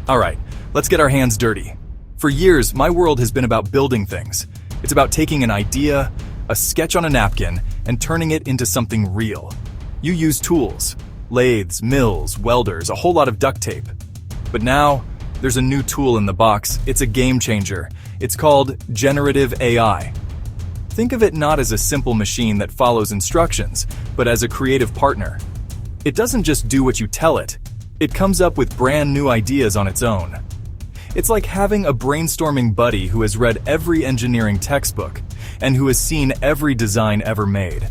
Alright, let's get our hands dirty. For years, my world has been about building things. It's about taking an idea, a sketch on a napkin, and turning it into something real. You use tools, lathes, mills, welders, a whole lot of duct tape. But now, there's a new tool in the box. It's a game changer. It's called Generative AI. Think of it not as a simple machine that follows instructions, but as a creative partner. It doesn't just do what you tell it. It comes up with brand new ideas on its own. It's like having a brainstorming buddy who has read every engineering textbook and who has seen every design ever made.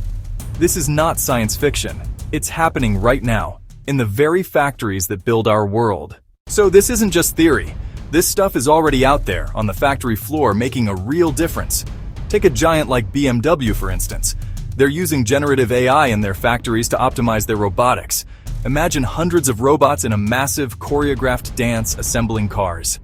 This is not science fiction. It's happening right now, in the very factories that build our world. So this isn't just theory. This stuff is already out there on the factory floor making a real difference. Take a giant like BMW, for instance. They're using generative AI in their factories to optimize their robotics. Imagine hundreds of robots in a massive, choreographed dance assembling cars.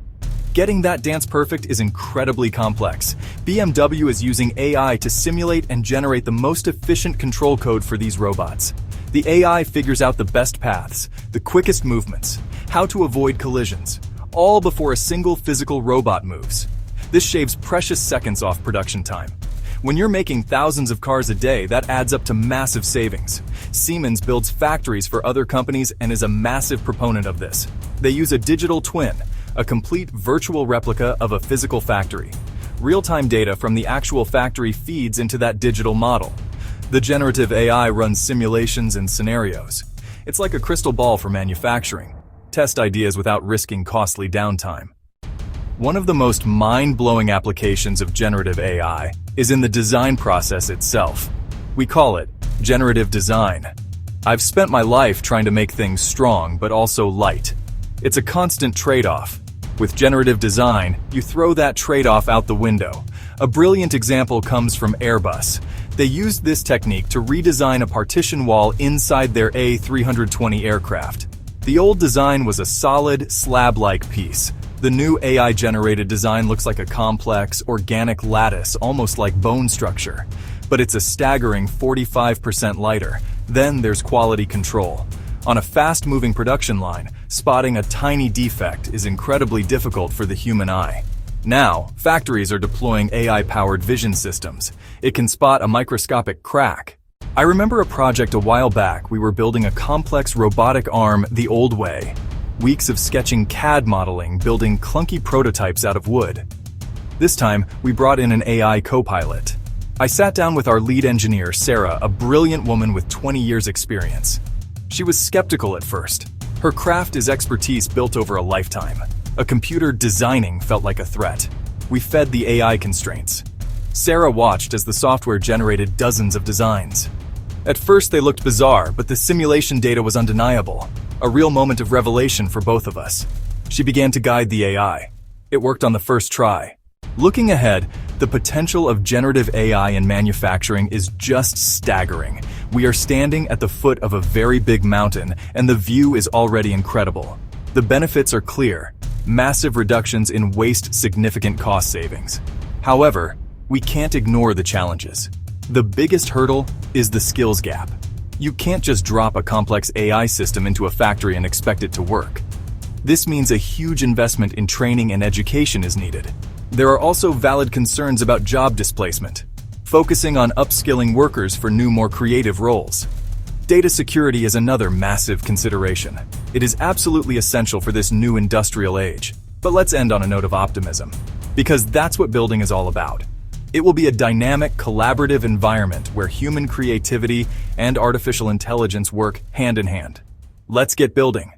Getting that dance perfect is incredibly complex. BMW is using AI to simulate and generate the most efficient control code for these robots. The AI figures out the best paths, the quickest movements, how to avoid collisions, all before a single physical robot moves. This shaves precious seconds off production time. When you're making thousands of cars a day, that adds up to massive savings. Siemens builds factories for other companies and is a massive proponent of this. They use a digital twin, a complete virtual replica of a physical factory. Real-time data from the actual factory feeds into that digital model. The generative AI runs simulations and scenarios. It's like a crystal ball for manufacturing. Test ideas without risking costly downtime. One of the most mind-blowing applications of generative AI is in the design process itself. We call it generative design. I've spent my life trying to make things strong but also light. It's a constant trade-off. With generative design, you throw that trade-off out the window. A brilliant example comes from Airbus. They used this technique to redesign a partition wall inside their A320 aircraft. The old design was a solid, slab-like piece. The new AI-generated design looks like a complex, organic lattice, almost like bone structure. But it's a staggering 45% lighter. Then there's quality control. On a fast-moving production line, spotting a tiny defect is incredibly difficult for the human eye. Now, factories are deploying AI-powered vision systems. It can spot a microscopic crack. I remember a project a while back. We were building a complex robotic arm the old way. Weeks of sketching CAD modeling, building clunky prototypes out of wood. This time, we brought in an AI co-pilot. I sat down with our lead engineer, Sarah, a brilliant woman with 20 years experience. She was skeptical at first. Her craft is expertise built over a lifetime. A computer designing felt like a threat. We fed the AI constraints. Sarah watched as the software generated dozens of designs. At first they looked bizarre, but the simulation data was undeniable. A real moment of revelation for both of us. She began to guide the AI. It worked on the first try. Looking ahead, the potential of generative AI in manufacturing is just staggering. We are standing at the foot of a very big mountain, and the view is already incredible. The benefits are clear. Massive reductions in waste, significant cost savings. However, we can't ignore the challenges. The biggest hurdle is the skills gap. You can't just drop a complex AI system into a factory and expect it to work. This means a huge investment in training and education is needed. There are also valid concerns about job displacement, focusing on upskilling workers for new, more creative roles. Data security is another massive consideration. It is absolutely essential for this new industrial age. But let's end on a note of optimism, because that's what building is all about. It will be a dynamic, collaborative environment where human creativity and artificial intelligence work hand in hand. Let's get building.